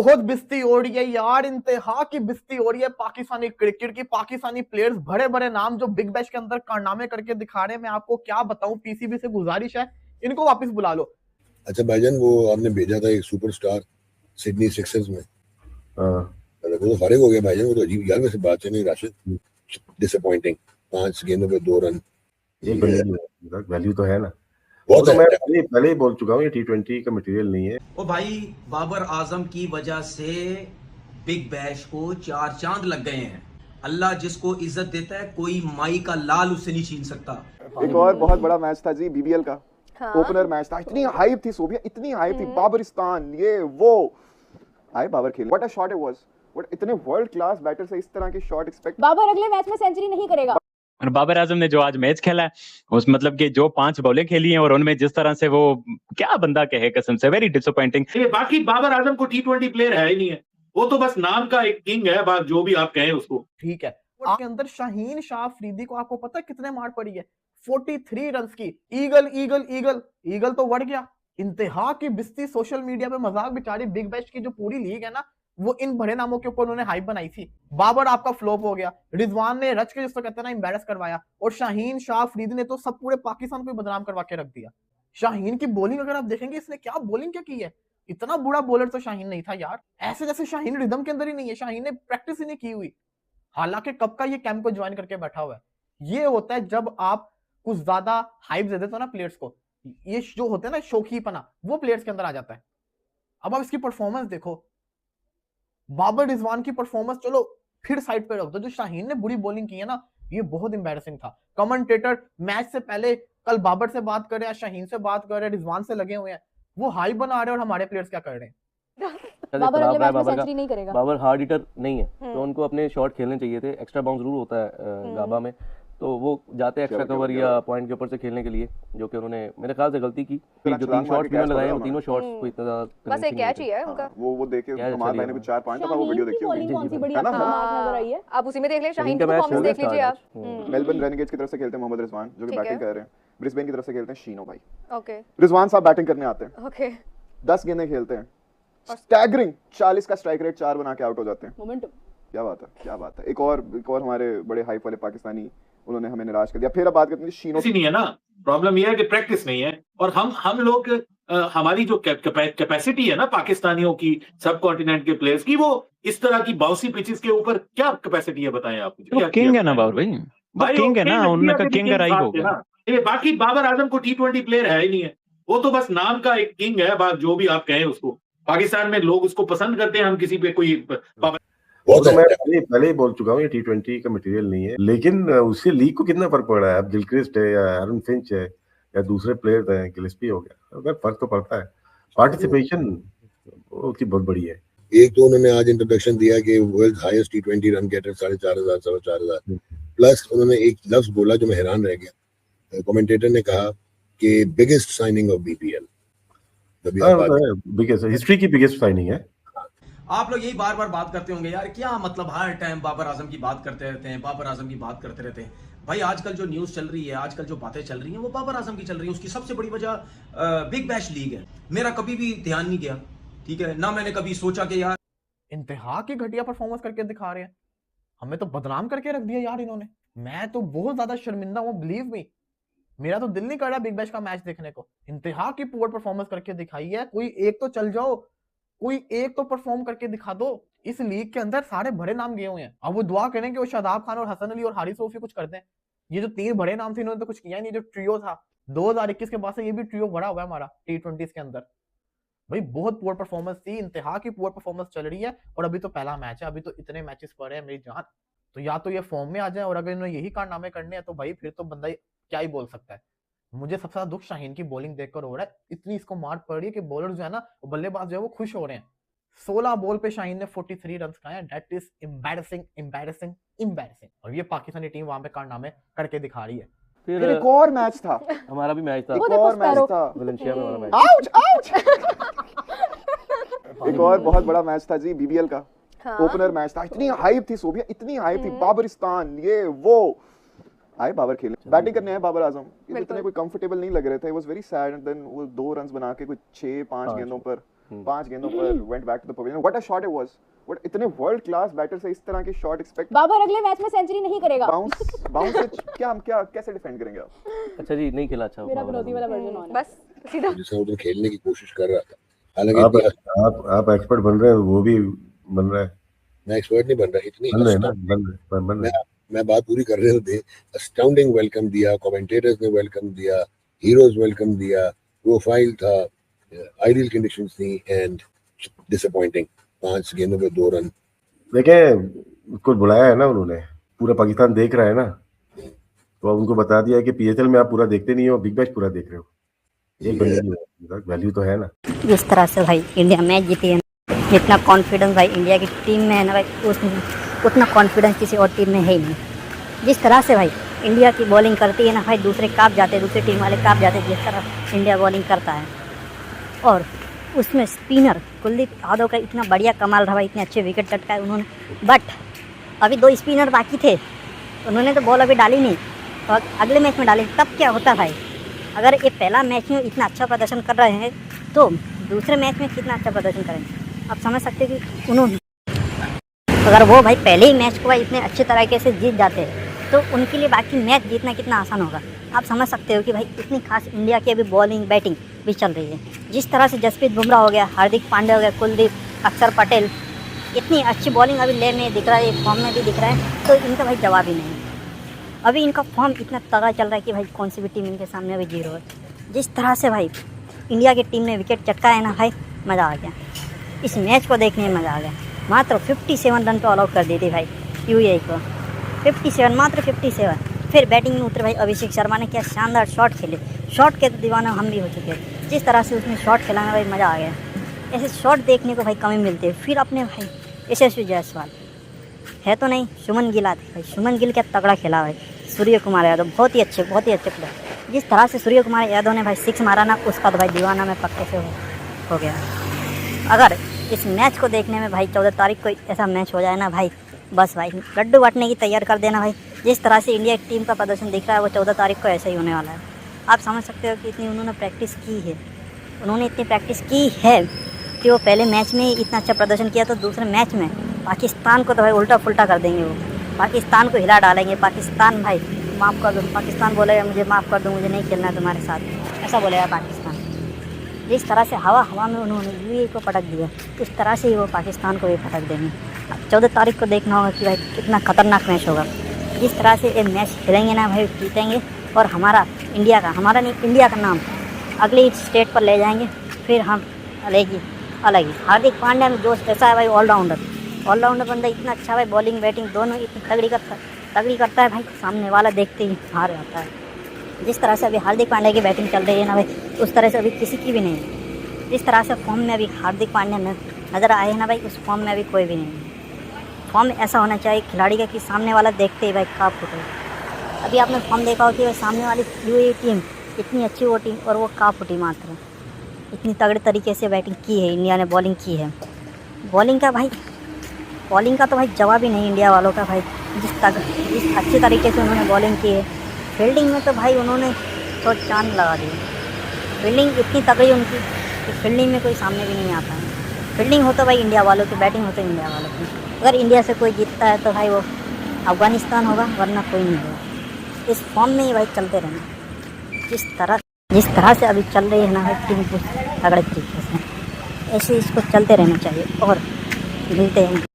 बहुत बिस्ती हो रही है यार, इंतहा की बिस्ती हो रही है पाकिस्तानी क्रिकेट की। पाकिस्तानी प्लेयर्स बड़े बड़े नाम जो बिग बैश के अंदर कारनामे करके दिखा रहे हैं, मैं आपको क्या बताऊं। पीसीबी से गुजारिश है, इनको वापस बुला लो। अच्छा भाईजान, वो आपने भेजा था एक सुपरस्टार सिडनी सिक्सर्स में, वो तो फारिग हो गया भाईजान। वो तो अजीब यार, वैसे बात है नहीं राशिद, डिसअपॉइंटिंग। 5 गेंदों पे 2 रन, एक वैल्यू तो है ना। बहुत तो है। मैं पहले ही बोल चुका हूँ ये T20 का मटेरियल नहीं है। ओ भाई, बाबर आजम की वजह से बिग बैश को 4 चांद लग गए हैं। अल्लाह जिसको इज्जत देता है, कोई माई का लाल उससे नहीं छीन सकता। एक और बहुत बड़ा मैच था जी, बीबीएल का ओपनर मैच था। इतनी हाइप थी सोबिया, इतनी हाइप थी, बाबरिस्तान ये वो। आए बाबर खेल, what a shot it was. What, इतने वर्ल्ड क्लास बैटर से इस तरह की शॉट एक्सपेक्ट। बाबर अगले मैच में सेंचुरी नहीं करेगा। और बाबर आजम ने जो आज मैच खेला है, उस मतलब कि जो 5 बॉलें खेली हैं और उनमें जिस तरह से वो, क्या बंदा कहे कसम से, वेरी डिसअपॉइंटिंग। बाकी बाबर आजम को T20 प्लेयर है ही नहीं है, वो तो बस नाम का एक किंग है, बात जो भी आप कहें उसको। ठीक है, आपके अंदर शाहीन शाह अफरीदी को आपको पता है कितने मार पड़ी है? 43 रन की। ईगल ईगल ईगल ईगल तो बढ़ गया। इंतहा की बिस्ती सोशल मीडिया पे मजाक बेचारी बिग बैश की जो पूरी लीग है ना, वो इन बड़े नामों के ऊपर उन्होंने हाइप बनाई थी। बाबर आपका फ्लॉप हो गया, रिजवान ने रच के जिसको कहते हैं ना एम्बैरस करवाया, और शाहीन शाह अफरीदी ने तो सब पूरे पाकिस्तान को बदनाम करवा के रख दिया। शाहीन की बॉलिंग अगर आप देखेंगे, इसने क्या बॉलिंग क्या की है। इतना बुरा बॉलर तो शाहीन नहीं था यार, ऐसे जैसे शाहीन रिदम के अंदर ही नहीं है, शाहीन ने प्रैक्टिस ही नहीं की हुई। हालांकि कब का ये कैंप को ज्वाइन करके बैठा हुआ है। ये होता है जब आप कुछ ज्यादा हाइप दे देते हो ना प्लेयर्स को, ये जो होते हैं ना शौकीपना, वो प्लेयर्स के अंदर आ जाता है। अब आप इसकी परफॉर्मेंस देखो, बाबर रिजवान की परफॉर्मेंस चलो फिर साइड पे रख दो, जो शाहीन ने बुरी बॉलिंग की है ना, ये बहुत एम्बैरेसिंग था। कमेंटेटर मैच से पहले कल बाबर से बात कर रहे हैं, शाहीन से बात कर रहे हैं, रिजवान से लगे हुए हैं, वो हाई बना रहे हैं, और हमारे प्लेयर्स क्या कर रहे हैं। बाबर अगले मैच में सेंचुरी नहीं करेगा। बाबर हार्ड हिटर नहीं है, तो उनको अपने शॉट खेलने चाहिए थे। एक्स्ट्रा बाउंस जरूर होता है गाबा में, तो वो जाते एक्स्ट्रा कवर या पॉइंट के ऊपर से खेलने के लिए, जो कि उन्होंने मेरे ख्याल से गलती की। जो 3 शॉट्स भी लगाए, वो तीनों शॉट्स को इतना ज्यादा बस एक कैच ही है उनका। वो देखे कमाल भाई ने कुछ 4 पॉइंट का वो वीडियो देखी होगी, कौन सी बड़ी आपको नजर आई है? आप उसी में देख लें। शाहीन की परफॉर्मेंस देख लीजिए आप। मेलबर्न रेनेगेड्स की तरफ से खेलते हैं मोहम्मद रिजवान, जो कि बैटिंग कर रहे हैं। ब्रिस्बेन की तरफ से खेलते हैं शीनो भाई। ओके, रिजवान साहब बैटिंग करने आते हैं। ओके, 10 गेंदें खेलते हैं, स्टैगरिंग 40 का स्ट्राइक रेट, 4 बना के आउट हो जाते हैं। मोमेंटम, क्या बात है, क्या बात है। एक और हमारे बड़े हाइप वाले पाकिस्तानी, उन्होंने हमें निराश कर दिया। फिर अब बात करते हैं शीनो। नहीं है ना, प्रॉब्लम यह है कि प्रैक्टिस नहीं है, और हम लोग हमारी जो कैपेसिटी है ना पाकिस्तानियों की, सब कॉन्टिनेंट के प्लेयर्स की, वो इस तरह की बाउंसी पिचेस के ऊपर क्या कैपेसिटी है बताएं आप मुझे। किंग है ना बाबर भाई, किंग है ना, उनका किंग राइव हो गया। बाकी बाबर आजम को T20 प्लेयर है ही नहीं है, वो तो बस नाम का एक किंग है, बात जो भी आप कहें उसको। पाकिस्तान में लोग उसको पसंद करते हैं, हम किसी पे कोई तो मैं पहले ही बोल चुका हूँ ये T20 का मटेरियल नहीं है। लेकिन उससे लीग को कितना फर्क पड़ रहा है? अब गिलक्रिस्ट है या एरन फिंच है या दूसरे प्लेयर्स हैं, गिलेस्पी हो गया, अगर फर्क तो पड़ता है। पार्टिसिपेशन उसकी बहुत बड़ी है। एक तो उन्होंने आज इंट्रोडक्शन दिया कि world highest T20 run getter 4,500 4,500 plus उन्होंने एक लफ्ज बोला जो मैं हैरान रह गया। कमेंटेटर ने कहा कि biggest signing off BPL, biggest history की बिगेस्ट साइनिंग है। आप लोग यही बार बार बात करते होंगे यार, क्या मतलब हर टाइम बाबर आजम की बात करते रहते हैं, बाबर आजम की बात करते रहते हैं। भाई आजकल जो न्यूज़ चल रही है, आजकल जो बातें चल रही हैं, वो बाबर आजम की चल रही है। उसकी सबसे बड़ी वजह बिग बैश लीग है। मेरा कभी भी ध्यान नहीं गया, ठीक है ना, मैंने कभी सोचा कि यार इंतहा की घटिया परफॉर्मेंस करके दिखा रहे हैं, हमें तो बदनाम करके रख दिया यार इन्होंने। मैं तो बहुत ज्यादा शर्मिंदा हूँ, बिलीव मी। मेरा तो दिल नहीं कर रहा बिग बैश का मैच देखने को। इंतहा की पुअर परफॉर्मेंस करके दिखाई है। कोई एक तो चल जाओ, कोई एक तो परफॉर्म करके दिखा दो। इस लीग के अंदर सारे बड़े नाम गए हुए हैं, अब वो दुआ करें कि वो शादाब खान और हसन अली और हारिस रऊफी कुछ कर दें। ये जो 3 बड़े नाम थे, इन्होंने तो कुछ किया ही नहीं। जो ट्रियो था 2021 के बाद से, ये भी ट्रियो बड़ा हुआ है हमारा T20 के अंदर। भाई बहुत पुअर परफॉर्मेंस थी, इंतहा की पुअर परफॉर्मेंस चल रही है, और अभी तो पहला मैच है, अभी तो इतने मैचेस पड़े हैं मेरी जान। तो या तो ये फॉर्म में आ जाए, और अगर इन्होंने यही कारनामे करने हैं तो भाई फिर तो बंदा क्या ही बोल सकता है। मुझे सबसे ज्यादा दुख शाहीन की बॉलिंग देखकर हो रहा है। इतनी इसको मार पड़ रही है कि बॉलर जो है ना, बल्लेबाज जो है वो खुश हो रहे हैं। 16 बॉल पे शाहीन ने 43 रन खाए हैं। That is embarrassing, embarrassing, embarrassing. और ये पाकिस्तानी टीम वहां पे कारनामे करके दिखा रही है। फिर एक और मैच था, हमारा भी मैच था, एक और मैच था वलेंशिया में हमारा मैच। Ouch ouch. एक और बहुत बड़ा मैच था जी, बीबीएल का ओपनर मैच था। इतनी हाइप थी सोबिया, इतनी हाइप थी, बाबरिस्तान ये वो। आए बाबर खेले, बैटिंग करने आए बाबर आजम। इतने कोई कंफर्टेबल नहीं लग रहे थे। Was very sad. And then वो 2 रन्स बना के कुछ 6-5 गेंदों पर 5 गेंदों पर went back to the pavilion. What a shot it was. What इतने वर्ल्ड क्लास बैटर से इस तरह की शॉट एक्सपेक्ट। बाबर अगले मैच में सेंचुरी नहीं करेगा। बाउंस से क्या कैसे डिफेंड करेंगे आप? अच्छा जी, नहीं खेला अच्छा मेरा विनोदी वाला वर्जन ऑन है। बस सीधा जिसने उधर खेलने की कोशिश कर रहा था। हालांकि आप एक्सपर्ट बन रहे हैं, वो भी बन रहा है। मैं एक्सपर्ट नहीं बन रहा, इतनी बन रहे मैं बात पूरी कर रहे थे। अस्टाउंडिंग वेलकम दिया, कमेंटेटर्स ने वेलकम दिया, हीरोज वेलकम दिया, प्रोफाइल था, आइडियल कंडीशंस थी एंड डिसअपॉइंटिंग। 5 गेंदों पे 2 रन। देखें, उसको बुलाया है ना उन्होंने, पूरा पाकिस्तान देख रहा है ना, तो उनको बता दिया कि पीएसएल में आप पूरा देखते नहीं हो, बिग बैश पूरा देख रहे हो। एक वैल्यू तो है ना। जिस तरह से भाई इंडिया मैच जीती है, जितना कॉन्फिडेंस भाई इंडिया की टीम में है ना भाई, उतना कॉन्फिडेंस किसी और टीम में है ही नहीं। जिस तरह से भाई इंडिया की बॉलिंग करती है ना भाई, दूसरे काँप जाते हैं, दूसरी टीम वाले काँप जाते हैं जिस तरह इंडिया बॉलिंग करता है। और उसमें स्पिनर कुलदीप यादव का इतना बढ़िया कमाल रहा भाई, इतने अच्छे विकेट चटकाए उन्होंने। बट अभी 2 स्पिनर बाकी थे, उन्होंने तो बॉल अभी डाली नहीं, तो अगले मैच में डाली, तब क्या होता भाई। अगर ये पहला मैच में इतना अच्छा प्रदर्शन कर रहे हैं तो दूसरे मैच में कितना अच्छा प्रदर्शन करेंगे। आप समझ सकते हैं कि उन्होंने, अगर वो भाई पहले ही मैच को भाई इतने अच्छे तरीके से जीत जाते हैं तो उनके लिए बाकी मैच जीतना कितना आसान होगा। आप समझ सकते हो कि भाई इतनी खास इंडिया की अभी बॉलिंग बैटिंग भी चल रही है। जिस तरह से जसप्रीत बुमराह हो गया, हार्दिक पांड्या हो गया, कुलदीप, अक्षर पटेल, इतनी अच्छी बॉलिंग अभी लेने दिख रहा है, फॉर्म में भी दिख रहा है, तो इनका भाई जवाब ही नहीं। अभी इनका फॉर्म इतना तगड़ा चल रहा है कि भाई कौन सी भी टीम इनके सामने अभी 0 है। जिस तरह से भाई इंडिया की टीम ने विकेट चटका है ना भाई, मज़ा आ गया। इस मैच को देखने में मज़ा आ गया। मात्र 57 रन पे ऑल आउट कर दी थी भाई यूएई को, 57, मात्र 57। फिर बैटिंग में उतरे भाई अभिषेक शर्मा ने, क्या शानदार शॉट खेले। शॉट के तो दीवाना हम भी हो चुके हैं। जिस तरह से उसने शॉट खेला ना भाई, मज़ा आ गया। ऐसे शॉट देखने को भाई कमी मिलते हैं। फिर अपने भाई यशस्वी जायसवाल है तो नहीं, शुभमन गिल आते भाई, शुभमन गिल क्या तगड़ा खेला भाई। सूर्य कुमार यादव बहुत ही अच्छे प्लेयर। जिस तरह से सूर्य कुमार यादव ने भाई 6 मारा ना, उसका तो भाई दीवाना में पक्के से हो गया। अगर इस मैच को देखने में भाई 14 तारीख को ऐसा मैच हो जाए ना भाई, बस भाई लड्डू बांटने की तैयार कर देना भाई। जिस तरह से इंडिया की टीम का प्रदर्शन दिख रहा है वो 14 तारीख को ऐसा ही होने वाला है। आप समझ सकते हो कि इतनी उन्होंने प्रैक्टिस की है, उन्होंने इतनी प्रैक्टिस की है कि वो पहले मैच में ही इतना अच्छा प्रदर्शन किया, तो दूसरे मैच में पाकिस्तान को तो भाई उल्टा फुल्टा कर देंगे। वो पाकिस्तान को हिला डालेंगे। पाकिस्तान भाई माफ़ कर दो, पाकिस्तान बोलेगा मुझे माफ़ कर दो, मुझे नहीं खेलना है तुम्हारे साथ, ऐसा बोलेगा पाकिस्तान। जिस तरह से हवा में उन्होंने यूएई को पटक दिया, उस तरह से ही वो पाकिस्तान को भी पटक देंगे। 14 तारीख को देखना होगा कि भाई कितना खतरनाक मैच होगा। जिस तरह से ये मैच खेलेंगे ना भाई, जीतेंगे और हमारा इंडिया का नाम अगली स्टेट पर ले जाएंगे। फिर हम अलग ही हार्दिक पांड्या में जोश ऐसा है भाई, ऑलराउंडर बंदा इतना अच्छा भाई, बॉलिंग बैटिंग दोनों इतनी तगड़ी करता है भाई, सामने वाला देखते ही हार जाता है। जिस तरह से अभी हार्दिक पांड्या की बैटिंग चल रही है ना भाई, उस तरह से अभी किसी की भी नहीं है। जिस तरह से फॉर्म में अभी हार्दिक पांड्या नज़र आए हैं ना भाई, उस फॉर्म में अभी कोई भी नहीं है। फॉर्म ऐसा होना चाहिए खिलाड़ी का कि सामने वाला देखते ही भाई काँप फूटे। अभी आपने फॉर्म देखा हो कि भाई सामने वाली यूएई टीम इतनी अच्छी वो टीम, और वो काँप फूटी मात्र। इतनी तगड़े तरीके से बैटिंग की है इंडिया ने, बॉलिंग की है। बॉलिंग का तो भाई जवाब ही नहीं इंडिया वालों का भाई। जिस अच्छे तरीके से उन्होंने बॉलिंग की है। फील्डिंग में तो भाई उन्होंने तो चांद लगा दिए। फील्डिंग इतनी तगड़ी उनकी कि फील्डिंग में कोई सामने भी नहीं आता है। फील्डिंग हो तो भाई इंडिया वालों की, बैटिंग हो तो इंडिया वालों की। अगर इंडिया से कोई जीतता है तो भाई वो अफगानिस्तान होगा, वरना कोई नहीं होगा। इस फॉर्म में ही भाई चलते रहना। जिस तरह से अभी चल रही है ना भाई टीम, कुछ तगड़े तरीके से ऐसे इसको चलते रहना चाहिए। और मिलते हैं